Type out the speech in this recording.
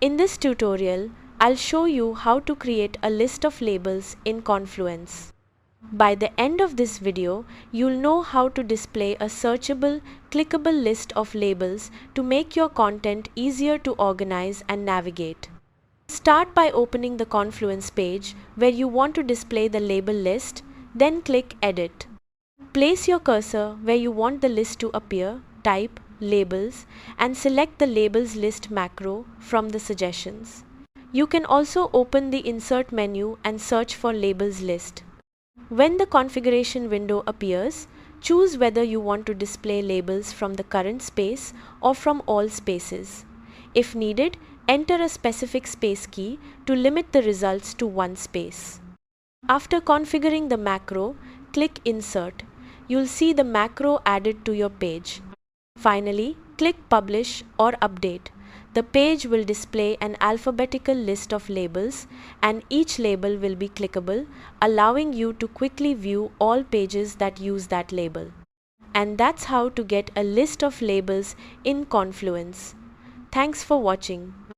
In this tutorial, I'll show you how to create a list of labels in Confluence. By the end of this video, you'll know how to display a searchable, clickable list of labels to make your content easier to organize and navigate. Start by opening the Confluence page where you want to display the label list, then click Edit. Place your cursor where you want the list to appear, type Labels, and select the Labels List macro from the suggestions. You can also open the Insert menu and search for Labels List. When the configuration window appears, choose whether you want to display labels from the current space or from all spaces. If needed, enter a specific space key to limit the results to one space. After configuring the macro, click Insert. You'll see the macro added to your page. Finally, click Publish or Update. The page will display an alphabetical list of labels, and each label will be clickable, allowing you to quickly view all pages that use that label. And that's how to get a list of labels in Confluence. Thanks for watching.